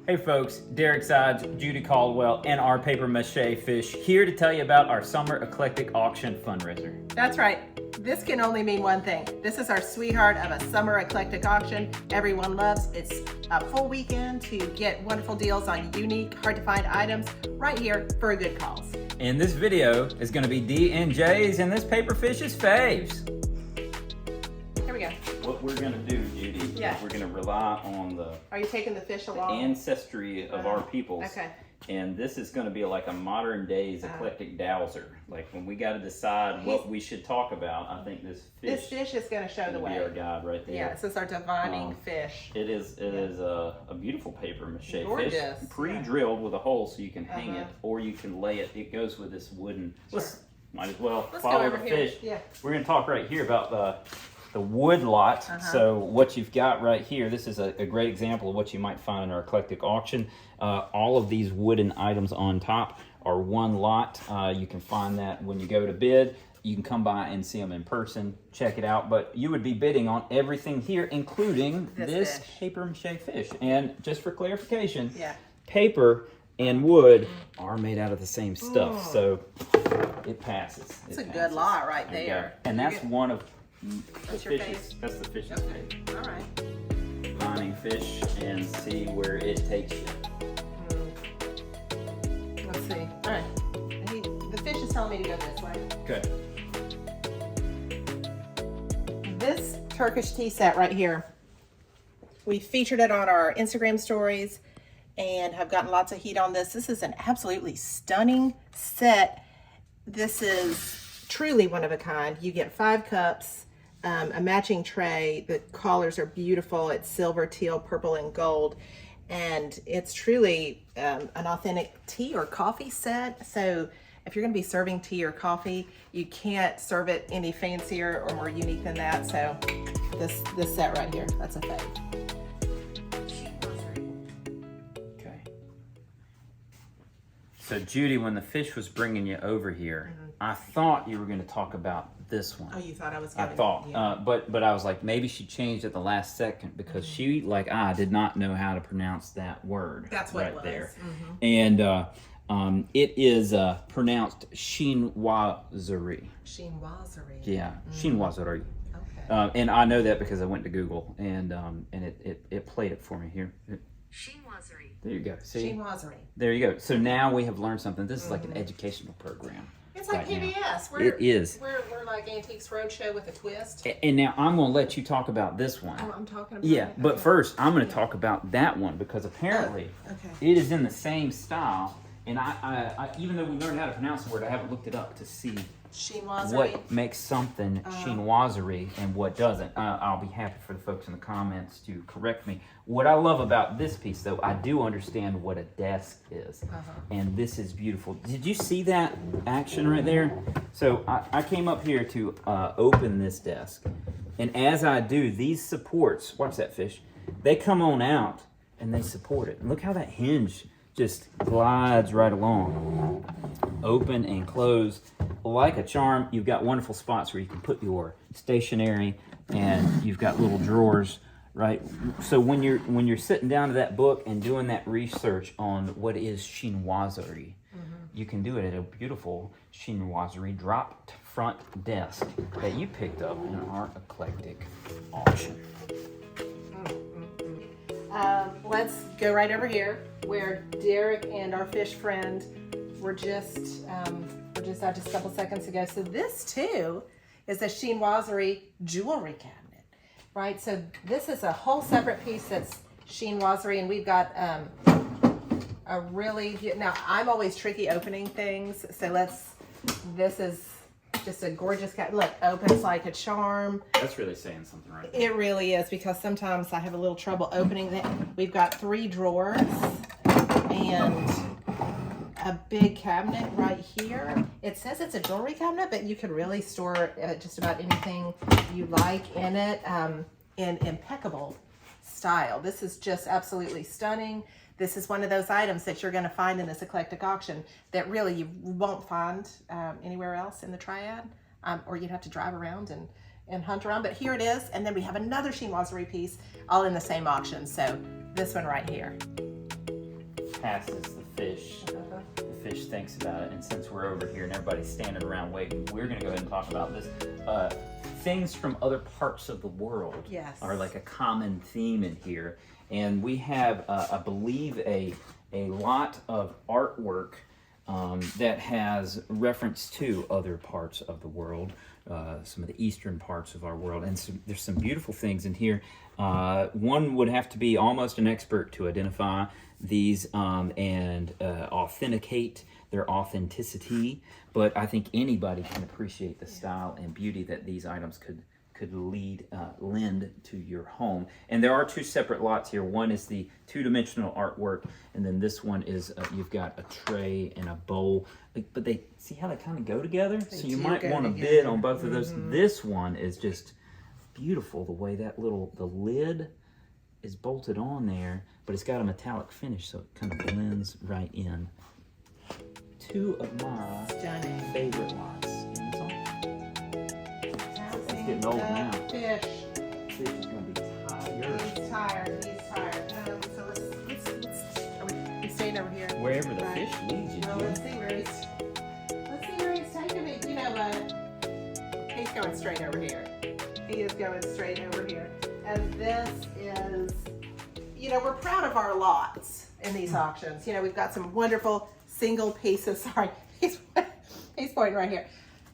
Hey folks, Derek Sides, Judy Caldwell, and our paper mache fish here to tell you about our Summer Eclectic Auction fundraiser. That's right. This can only mean one thing. This is our sweetheart of a Summer Eclectic Auction everyone loves. It's a full weekend to get wonderful deals on unique, hard to find items right here for a good cause. And this video is going to be D&J's and this paper fish's faves. Here we go. What we're going to do, Judy, Yeah. is we're going to rely on the Are you taking the fish along? ancestry of our peoples. Okay. And this is going to be like a modern day's eclectic dowser. Like when we got to decide what we should talk about, I think this fish is going to show the will way. be our guide right there. Yeah, this is our divining fish. It is a beautiful paper mache Gorgeous, fish, pre-drilled with a hole so you can hang it, or you can lay it. It goes with this wooden. Might as well Let's follow go over the here. fish. Yeah. We're going to talk right here about the wood lot. So what you've got right here, this is a great example of what you might find in our eclectic auction. All of these wooden items on top are one lot. You can find that when you go to bid. You can come by and see them in person, check it out, but you would be bidding on everything here, including this paper mache fish. And just for clarification, paper and wood are made out of the same stuff, so it passes. It's a good lot right there. And that's one of That's the your fishes. That's the fish's Okay. fave. All right. Lining fish and see where it takes you. Let's see. All right. The fish is telling me to go this way. Okay. This Turkish tea set right here, we featured it on our Instagram stories and have gotten lots of heat on this. This is an absolutely stunning set. This is truly one of a kind. You get 5 cups, a matching tray. The collars are beautiful. It's silver, teal, purple, and gold. And it's truly an authentic tea or coffee set. So if you're going to be serving tea or coffee, you can't serve it any fancier or more unique than that. So this set right here, that's a fave. Okay. So Judy, when the fish was bringing you over here, I thought you were going to talk about this one. Oh, you thought I was I going thought, yeah. but I was like, maybe she changed at the last second because she, like I, did not know how to pronounce that word. That's what right it was. there. And it is pronounced chinoiserie. Chinoiserie. Yeah, chinoiserie. Okay. And I know that because I went to Google and it played it for me here. Chinoiserie. There you go. See? Chinoiserie. There you go. So now we have learned something. This is like an educational program. It's like right PBS. now. We're, It is. We're like Antiques Roadshow with a twist. And now I'm going to let you talk about this one. Oh, I'm talking about Yeah, it? but Okay. first I'm going to talk about that one because apparently okay. it is in the same style. And I even though we learned how to pronounce the word, I haven't looked it up to see Chinoiserie. what makes something chinoiserie and what doesn't. I'll be happy for the folks in the comments to correct me. What I love about this piece, though, I do understand what a desk is. And this is beautiful. Did you see that action right there? So I came up here to open this desk. And as I do, these supports, watch that fish, they come on out and they support it. And look how that hinge just glides right along. Open and close like a charm. You've got wonderful spots where you can put your stationery, and you've got little drawers, right? So when you're sitting down to that book and doing that research on what is chinoiserie, you can do it at a beautiful chinoiserie drop front desk that you picked up in our eclectic auction. Let's go right over here where Derek and our fish friend were just out just a couple seconds ago. So this too is a chinoiserie jewelry cabinet, right? So this is a whole separate piece that's chinoiserie, and we've got a really, now I'm always tricky opening things. So this is just a gorgeous cat. Look, opens like a charm. That's really saying something right there. It really is, because sometimes I have a little trouble opening it. We've got 3 drawers and a big cabinet right here. It says it's a jewelry cabinet, but you could really store just about anything you like in it in impeccable style. This is just absolutely stunning. This is one of those items that you're going to find in this eclectic auction that really you won't find anywhere else in the triad, or you'd have to drive around and hunt around. But here it is, and then we have another chinoiserie piece all in the same auction. So this one right here. passes the fish. The fish thinks about it, and since we're over here and everybody's standing around waiting, we're gonna go ahead and talk about this. Things from other parts of the world are like a common theme in here. And we have, I believe, a lot of artwork that has reference to other parts of the world, some of the eastern parts of our world. And there's some beautiful things in here. One would have to be almost an expert to identify these and authenticate their authenticity, but I think anybody can appreciate the style and beauty that these items could lend to your home. And there are two separate lots here. One is the two-dimensional artwork, and then this one is you've got a tray and a bowl. But they see how they kind of go together. So you might want to bid on both of those. This one is just beautiful. The way that the lid is bolted on there, but it's got a metallic finish, so it kind of blends right in. Two of my favorite lots. It's getting old now. Fish. Fish is going to be tired. He's tired. So let's are we staying over here? Wherever the fish leads you. Let's see where he's taking me. You know what? He's going straight over here. He is going straight over here. And this is, we're proud of our lots in these auctions. We've got some wonderful single pieces. Sorry, he's pointing right here.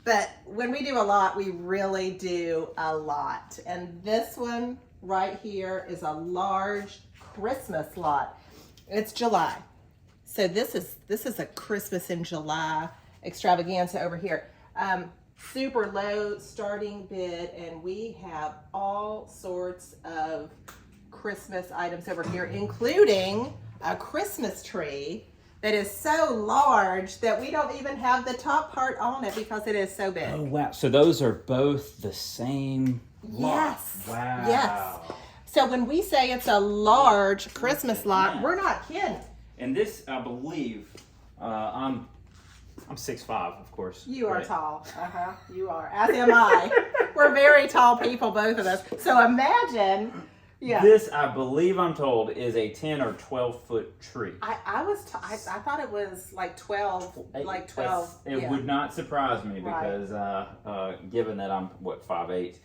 But when we do a lot, we really do a lot. And this one right here is a large Christmas lot. It's July. So this is a Christmas in July extravaganza over here. Super low starting bid, and we have all sorts of Christmas items over here, including a Christmas tree that is so large that we don't even have the top part on it because it is so big. Oh, wow. So those are both the same lot. Yes. Wow. Yes. So when we say it's a large Christmas lot, we're not kidding. And this, I believe, I'm 6'5", of course. You are tall. You are. As am I. We're very tall people, both of us. So imagine. Yeah. This, I believe I'm told, is a 10 or 12 foot tree. I thought it was like 12. It would not surprise me because given that I'm 5'8",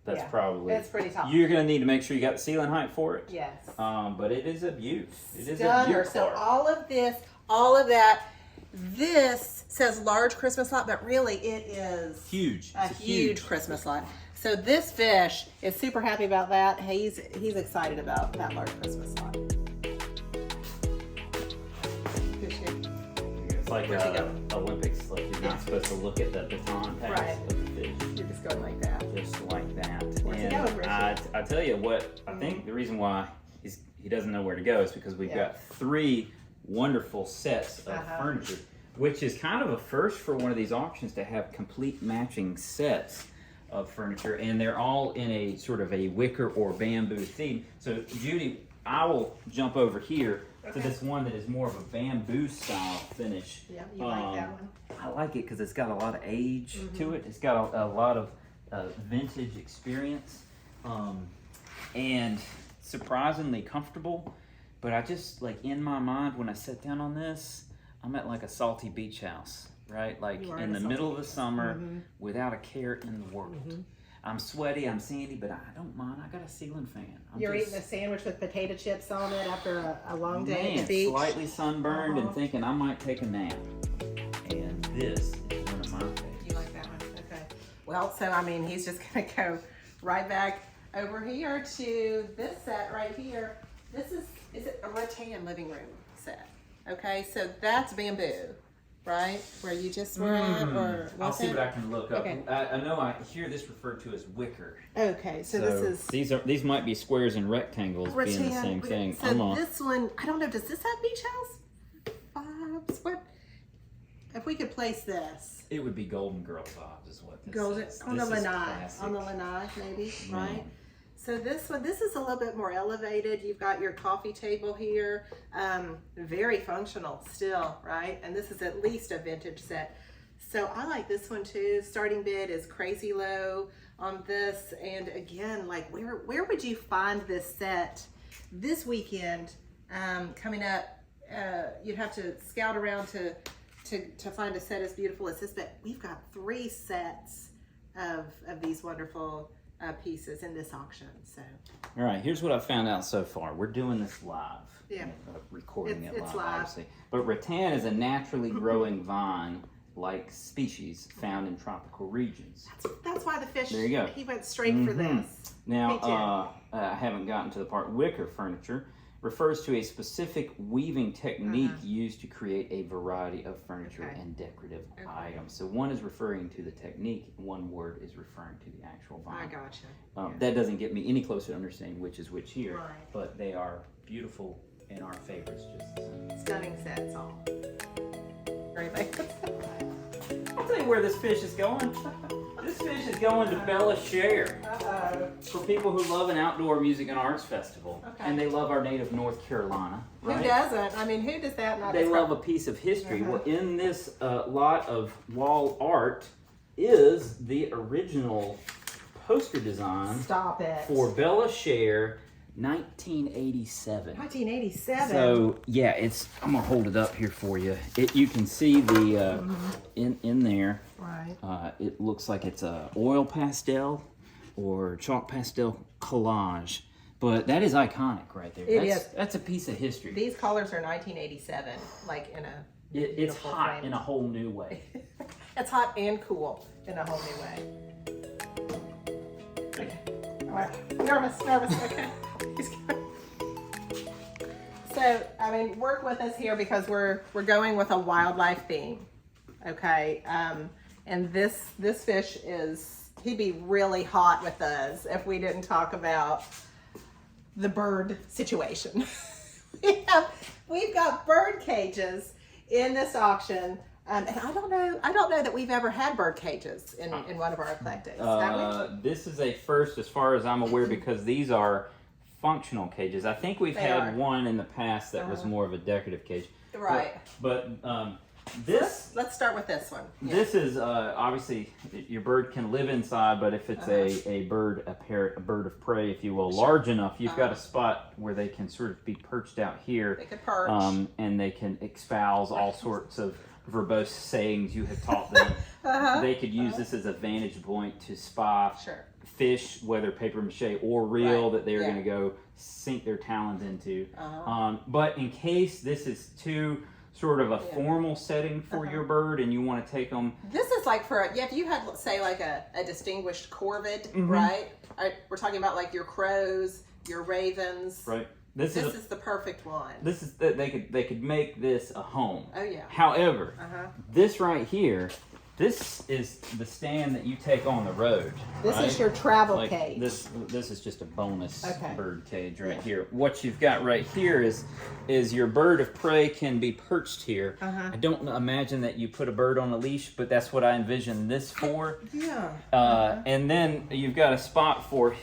that's probably. It's pretty tall. You're gonna need to make sure you got the ceiling height for it. Yes. But it is a beaut. It is Stunner. a beaut. So all of that. This says large Christmas lot, but really it is huge. A huge Christmas lot. So this fish is super happy about that. He's excited about that large Christmas lot. It's like Olympics. Like you're not supposed to look at the baton pass of the fish. You're just going like that. Just like that. Where's and he going, Richard? I tell you what, I think the reason why he doesn't know where to go is because we've got 3 wonderful sets of furniture, which is kind of a first for one of these auctions to have complete matching sets of furniture, and they're all in a sort of a wicker or bamboo theme. So Judy, I will jump over here to this one that is more of a bamboo style finish. Yeah, you like that one? I like it because it's got a lot of age to it. It's got a lot of vintage experience, and surprisingly comfortable. But I just, like, in my mind, when I sit down on this, I'm at like a salty beach house, right? Like in the middle of the summer without a care in the world. I'm sweaty, I'm sandy, but I don't mind. I got a ceiling fan. You're eating a sandwich with potato chips on it after a long day at the beach. Slightly sunburned and thinking I might take a nap. And this is one of my favorites. You like that one? Okay. Well, so I mean, he's just gonna go right back over here to this set right here. This is it a rattan living room set? Okay, so that's bamboo, right? Where you just were at, or I'll see what I can look up. Okay. I know I hear this referred to as wicker. Okay, so this is these might be squares and rectangles being the same thing. So this one, I don't know. Does this have beach house vibes? What if we could place this? It would be Golden Girl vibes, is what this Golden is. on the lanai, maybe, right? So this one, this is a little bit more elevated. You've got your coffee table here, very functional still, right? And this is at least a vintage set. So I like this one too. Starting bid is crazy low on this. And again, like where would you find this set this weekend coming up you'd have to scout around to find a set as beautiful as this, but we've got 3 sets of these wonderful pieces in this auction. So, all right, here's what I found out so far. We're doing this live. Yeah. Recording it It's live, live. obviously. But rattan is a naturally growing vine-like species found in tropical regions. That's why the fish, There you go. he went straight for this. Now, I haven't gotten to the part. Wicker furniture refers to a specific weaving technique used to create a variety of furniture and decorative items. So one is referring to the technique, one word is referring to the actual vine. I gotcha. That doesn't get me any closer to understanding which is which here, Right. but they are beautiful and our favorites just the same. Stunning sets all. I'll tell you where this fish is going. This fish is going to Bella Share. For people who love an outdoor music and arts festival, and they love our native North Carolina. Right? Who doesn't? I mean, who does that not? They love a piece of history. Well, in this lot of wall art is the original poster design Stop it. for Bella Share 1987. 1987. So yeah, I'm gonna hold it up here for you. You can see the in there. Right. It looks like it's a oil pastel or chalk pastel collage, but that is iconic right there. That's a piece of history. These colors are 1987, like in a. It's hot in a whole new way. It's hot and cool in a whole new way. Okay. All right. Nervous. Okay. So, I mean, work with us here because we're going with a wildlife theme. Okay. And this fish he'd be really hot with us if we didn't talk about the bird situation. We've got bird cages in this auction, and I don't know that we've ever had bird cages in one of our eclectics. Have we? This is a first as far as I'm aware because these are functional cages. I think we've had one in the past that was more of a decorative cage. Right. But this. Let's start with this one. Yeah. This is obviously your bird can live inside, but if it's a bird, a parrot, a bird of prey, if you will, large enough, you've got a spot where they can sort of be perched out here. They could perch. And they can espouse all sorts of verbose sayings you have taught them. They could use this as a vantage point to spot fish, whether paper mache or real, that they're going to go sink their talons into. But in case this is too sort of a formal setting for your bird and you want to take them. This is like for, if you had, say, like a distinguished corvid, right? We're talking about like your crows, your ravens. Right. This is the perfect one. This is that they could make this a home. Oh yeah. However, this right here, this is the stand that you take on the road. This is your travel cage. This is just a bonus bird cage right here. What you've got right here is your bird of prey can be perched here. I don't imagine that you put a bird on a leash, but that's what I envision this for. Yeah. And then you've got a spot for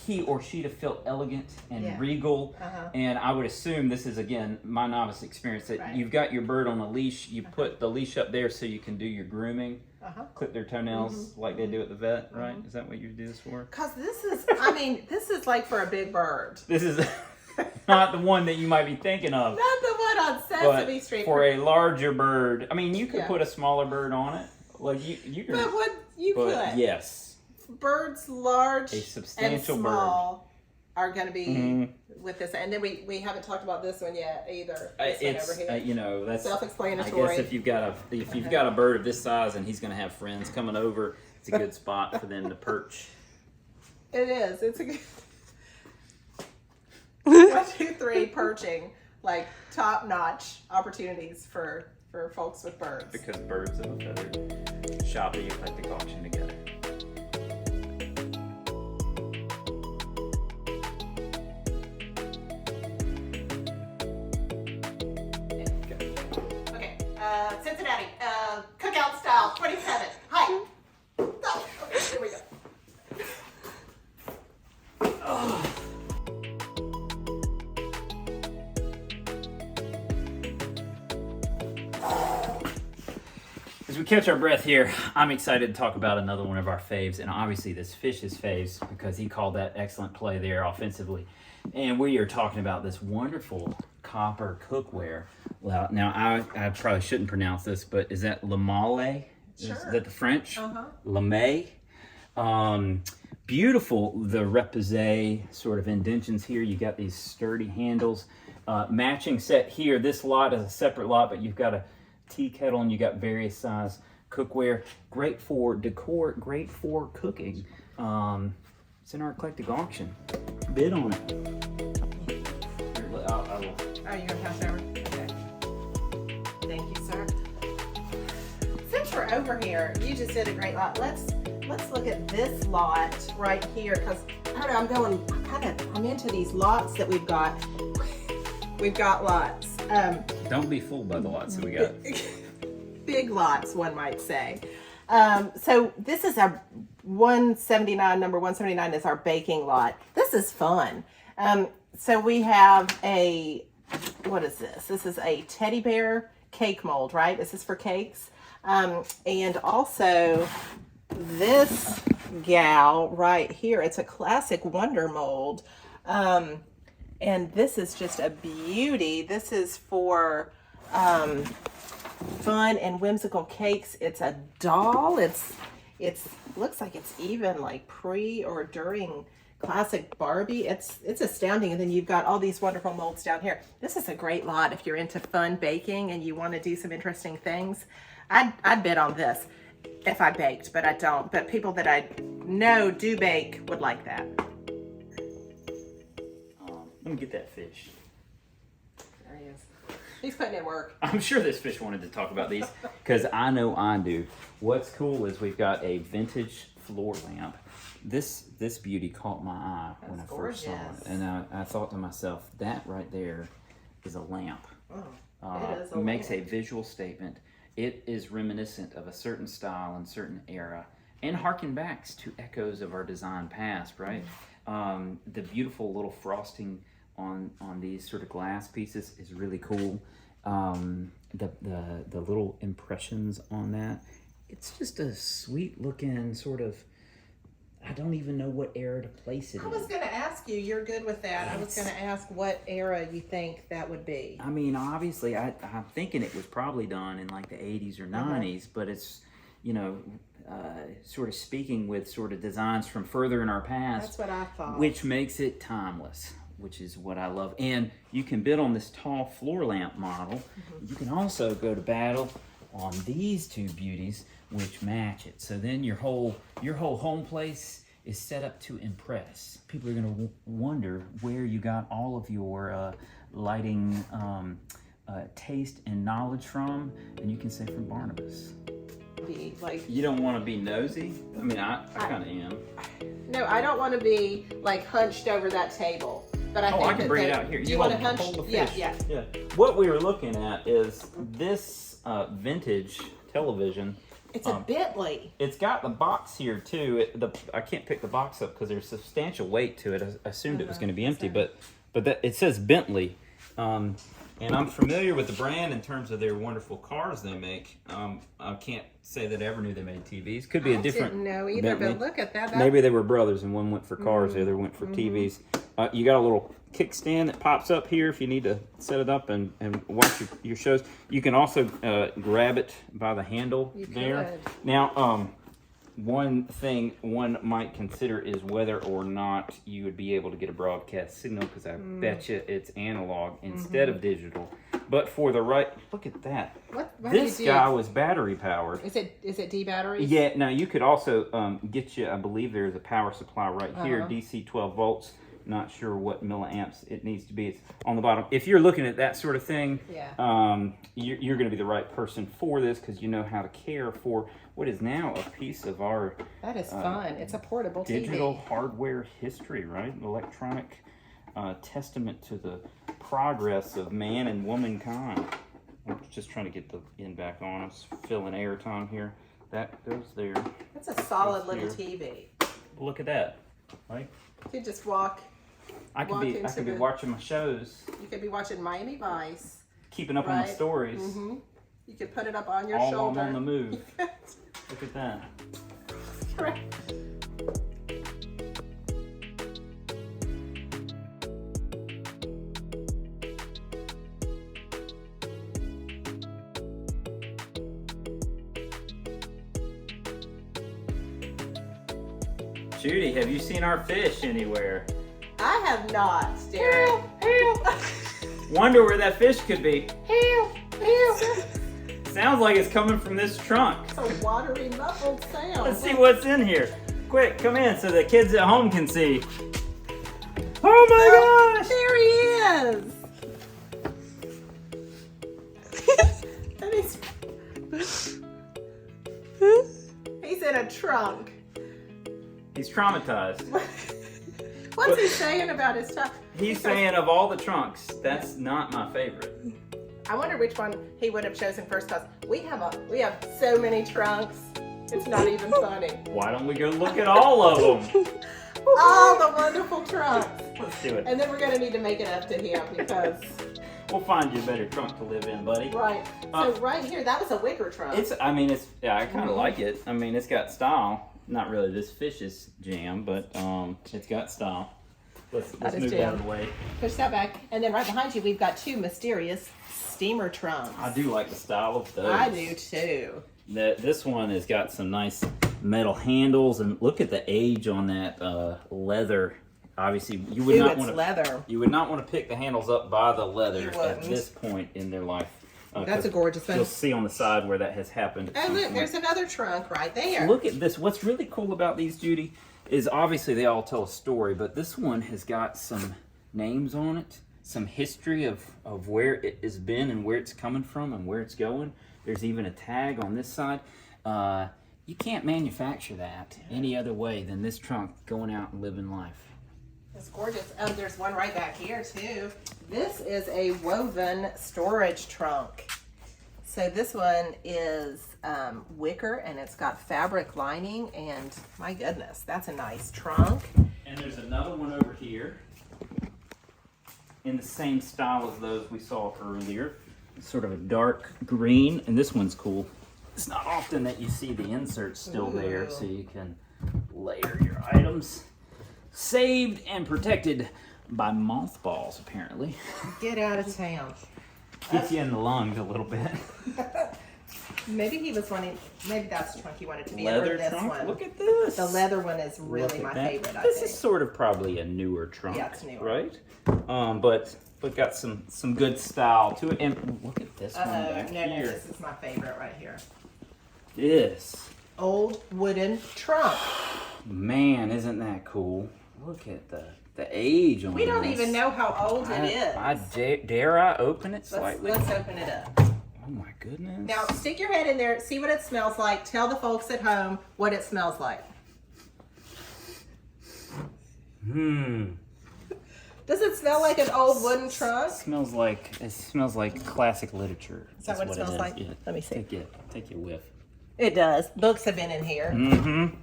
he or she to feel elegant and regal. And I would assume this is, again, my novice experience, that you've got your bird on a leash. You put the leash up there so you can do your grooming. Clip their toenails like they do at the vet, right? Is that what you do this for? Because this is, this is like for a big bird. This is not the one that you might be thinking of. Not the one on Sesame Street. For a larger bird. I mean, you could put a smaller bird on it. Like you could. But what you could. Yes. Birds large A substantial and small are going to be with this, and then we haven't talked about this one yet either. This one over here. That's self-explanatory. I guess if you've got a bird of this size and he's going to have friends coming over, it's a good spot for them to perch. It is. It's a good 1, 2, 3 perching, like top-notch opportunities for folks with birds. Because birds of a feather shop the Eclectic Auction together. Cincinnati, cookout style, 27. Hi. Oh, okay, here we go. As we catch our breath here, I'm excited to talk about another one of our faves, and obviously this fish's faves, because he called that excellent play there offensively. And we are talking about this wonderful copper cookware. Well, now I probably shouldn't pronounce this, but is that Lamale? Sure. Is that the French? Uh-huh. Lame. Beautiful, the repoussé sort of indentions here. You got these sturdy handles. Matching set here. This lot is a separate lot, but you've got a tea kettle and you got various size cookware. Great for decor, great for cooking. It's in our eclectic auction. Bid on it. Here, I will. Oh, you're gonna pass over? Okay. Thank you, sir. Since we're over here, you just did a great lot. Let's look at this lot right here, because I don't know, I'm into these lots that we've got. We've got lots. Don't be fooled by the lots that we got. Big lots, one might say. So this is our 179, number 179 is our baking lot. This is fun. So we have a, what is this? This is a teddy bear cake mold, right? This is for cakes. And also this gal right here, it's a classic Wonder mold. And this is just a beauty. This is for fun and whimsical cakes. It's a doll. It's looks like it's even like pre or during classic Barbie. It's astounding. And then you've got all these wonderful molds down here. This is a great lot if you're into fun baking and you want to do some interesting things. I'd bid on this if I baked, but I don't. But people that I know do bake would like that. Let me get that fish. There he is. He's putting in work. I'm sure this fish wanted to talk about these because I know I do. What's cool is we've got a vintage floor lamp. This beauty caught my eye when I first saw it, and I thought to myself, that right there is a lamp. It is a makes lamp. a visual statement. It is reminiscent of a certain style and certain era, and harken backs to echoes of our design past, right? The beautiful little frosting on these sort of glass pieces is really cool. The little impressions on that, it's just a sweet looking sort of, I don't even know what era to place it in. I was going to ask you, you're good with that. I was going to ask what era you think that would be. I mean, obviously, I'm thinking it was probably done in like the 80s or 90s, but it's, you know, sort of speaking with sort of designs from further in our past. That's what I thought. Which makes it timeless, which is what I love. And you can bid on this tall floor lamp model. You can also go to battle on these two beauties, which match it. So then your whole home place is set up to impress. People are going to wonder where you got all of your lighting taste and knowledge from, and you can say from Barnabas. Like, you don't want to be nosy? I mean, I kind of am. No, I don't want to be like hunched over that table. But I think I can bring it out here. You want to hunch? hold the fish? Yeah. What we were looking at is this vintage television. It's a Bentley. It's got the box here too. I can't pick the box up because there's substantial weight to it. I assumed it was going to be empty, but it says Bentley. And I'm familiar with the brand in terms of their wonderful cars they make. I can't say that I ever knew they made TVs. Could be a different. I didn't know either, Bentley. but look at that. Maybe they were brothers, and one went for cars, the other went for TVs. You got a little kickstand that pops up here if you need to set it up and watch your shows. You can also grab it by the handle there. Could. Now, one thing one might consider is whether or not you would be able to get a broadcast signal, because I bet you it's analog instead of digital. But for the right, look at that. What This guy was battery powered. Is it D batteries? Yeah. Now you could also get you. I believe there's a power supply right here, DC 12 volts. Not sure what milliamps it needs to be. It's on the bottom. If you're looking at that sort of thing, you're going to be the right person for this, because you know how to care for what is now a piece of our That is fun. It's a portable digital TV. hardware history, right? Electronic testament to the progress of man and womankind. I'm just trying to get the end back on. I'm filling airtime here. That goes there. That's a solid Goes little here. TV. Look at that, right? You could just walk. I could be watching my shows, You could be watching Miami Vice. keeping up on the stories, You could put it up on your all shoulder. on the move. Look at that. Correct. Judy, have you seen our fish anywhere? I have not, Derek. Wonder where that fish could be. Help. Sounds like it's coming from this trunk. It's a watery, muffled sound. Let's see what's in here. Quick, come in so the kids at home can see. Oh my gosh! There he is. He's in a trunk. He's traumatized. What's he saying about his trunk? He's saying of all the trunks, that's not my favorite. I wonder which one he would have chosen first, because we have so many trunks. It's not even funny. Why don't we go look at all of them? All the wonderful trunks. Let's do it. And then we're gonna need to make it up to him because. We'll find you a better trunk to live in, buddy. Right. So right here, that was a wicker trunk. Yeah, I kind of like it. I mean, it's got style. Not really this fish's jam, but it's got style. Let's move that out of the way. Push that back. And then right behind you, we've got two mysterious steamer trunks. I do like the style of those. I do too. This one has got some nice metal handles, and look at the age on that leather. Obviously, you would not want to leather. You would not want to pick the handles up by the leather You at wouldn't. this point in their life. That's a gorgeous one. You'll see on the side where that has happened. Oh, look, there's another trunk right there. Look at this. What's really cool about these, Judy, is obviously they all tell a story, but this one has got some names on it, some history of where it has been and where it's coming from and where it's going. There's even a tag on this side. You can't manufacture that any other way than this trunk going out and living life. It's gorgeous. There's one right back here too. This is a woven storage trunk. So this one is wicker, and it's got fabric lining, and my goodness, that's a nice trunk. And there's another one over here in the same style as those we saw earlier. It's sort of a dark green, and this one's cool. It's not often that you see the inserts still there, so you can layer your items. Saved and protected by mothballs, apparently. Get out of town. Gets you in the lungs a little bit. Maybe he was wanting, maybe that's the trunk he wanted to be in, Leather or this trunk? one. Look at this. The leather one is Look really at my that. favorite, I This think. is sort of probably a newer trunk. Yeah, it's newer. Right? But got some good style to it. And look at this one back No, here. this is my favorite right here. This. Old wooden trunk. Man, isn't that cool? Look at the age on this. We don't even know how old it is. Dare I open it slightly? Let's open it up. Oh my goodness. Now, stick your head in there, see what it smells like. Tell the folks at home what it smells like. Does it smell like an old wooden trunk? It smells like classic literature. Is that what it smells like? Yeah. Let me see. Take your whiff. It does. Books have been in here. Mm-hmm.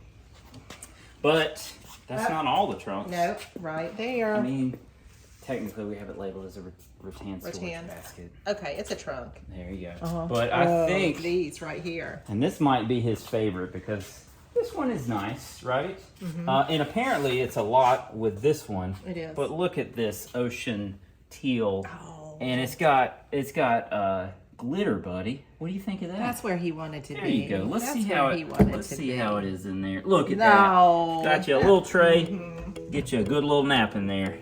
But that's not all the trunks. Nope, right there. I mean, technically we have it labeled as a rattan storage basket. Okay, it's a trunk. There you go. But I think these right here. and this might be his favorite because this one is nice, right? And apparently it's a lot with this one. It is. But look at this ocean teal, Oh. and it's got glitter, buddy. What do you think of that? That's where he wanted to be. There you go. Let's see how it is in there. Look at that. Got you a little tray. Get you a good little nap in there.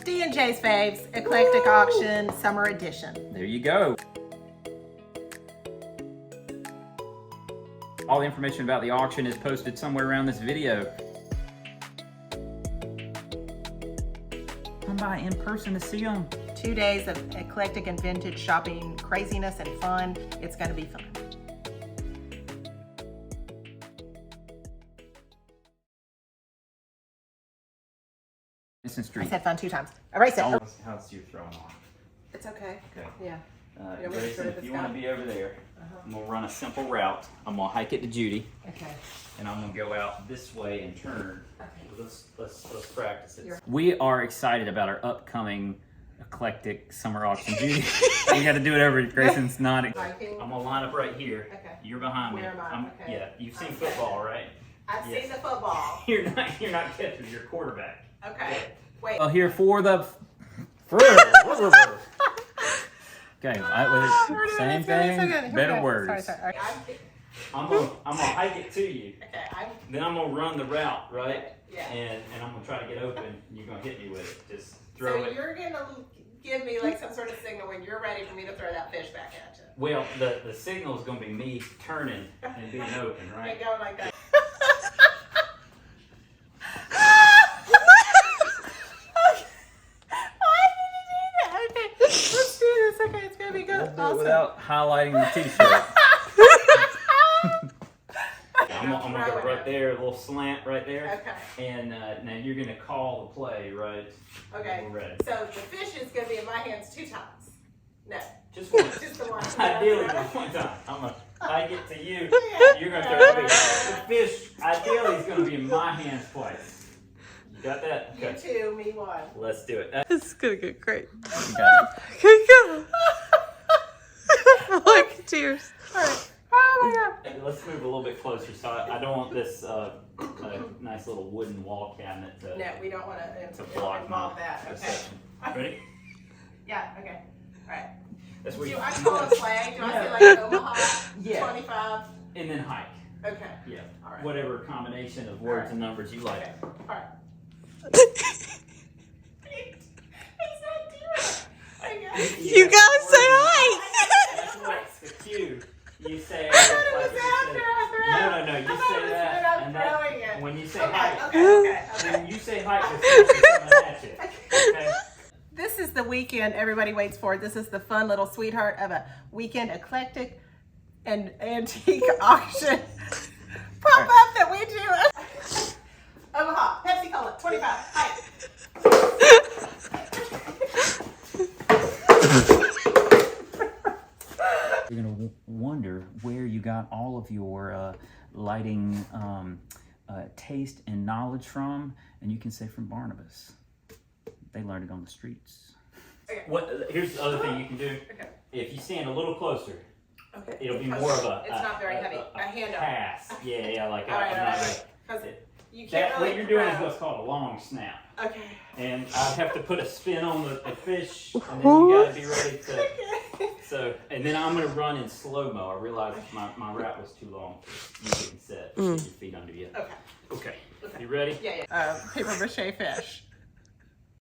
D&J's Faves, Eclectic Auction, Summer Edition. There you go. All the information about the auction is posted somewhere around this video. Come by in person to see them. 2 days of eclectic and vintage shopping craziness and fun. It's going to be fun. Madison Street. I said fun 2 times. Erase it. How's your throwing on? It's okay. Okay. Yeah. Grayson, if you want to be over there, I'm going to run a simple route. I'm going to hike it to Judy. Okay. And I'm going to go out this way and turn. Okay. Let's practice it. We are excited about our upcoming eclectic summer auction. Judy, we got to do it over. Grayson's nodding. Hiking. I'm going to line up right here. Okay. You're behind me. Where am I? Okay. Yeah, you've seen football, right? I've Yes. seen the football. You're not catcher, you're quarterback. Okay. Wait. Well, here for the okay, same thing, better words. Sorry. I'm gonna hike it to you. Okay. Then I'm gonna run the route, right? Yeah. And I'm gonna try to get open. You're gonna hit me with it. Just So throw it. you're gonna give me like some sort of signal when you're ready for me to throw that fish back at you. Well, the signal is gonna be me turning and being open, right? And going like that. Let's do this. Okay, it's gonna be good. We'll do it Awesome. without highlighting the t-shirt. I'm gonna go right there, a little slant right there. Okay. And now you're gonna call the play, right? Okay. We're ready. So the fish is gonna be in my hands 2 times. No. Just once. Just the one. Ideally, just one time. I'm gonna hike it to you. Yeah. You're gonna throw it to me. The fish, ideally, is gonna be in my hands twice. You got that? You 2, me 1. Let's do it. This is gonna get great. You got it. Good go. Like tears. Alright. Oh my god. Let's move a little bit closer. So I don't want this nice little wooden wall cabinet to No, we don't want to block involve my that. Okay. reception. Ready? Yeah, okay. Alright. That's where Do you I call a play? Do I Yeah. say like Omaha? Yeah. 25? and then hike. Okay. Yeah. Alright. Whatever combination of words and numbers you like. Okay. Alright. It's not doing it. I got it. You gotta say hi. That's what's the cue. You say I thought it was after I threw. No, you I thought say it was that, when I'm and that throwing it. when you say Okay, hike, okay. when you say hike, there's something coming at you. Okay? This is the weekend everybody waits for. This is the fun little sweetheart of a weekend eclectic and antique auction pop up that we do. Omaha, Pepsi Cola, 25. Hi. You're gonna wonder where you got all of your lighting taste and knowledge from, and you can say from Barnabas. They learned it on the streets. Okay. Here's the other thing you can do. Okay. If you stand a little closer, Okay. it'll be more of a. It's not very heavy. A hand up. pass. Yeah, like All right, a. all right. Because you can't That, really what you're doing is throw. what's called a long snap. Okay. And I have to put a spin on the fish, and then you gotta be ready to. Okay. So, and then I'm gonna run in slow mo. I realized my route was too long for you getting set. Get your feet under you. Okay. Okay. You ready? Yeah, yeah. Paper mache fish.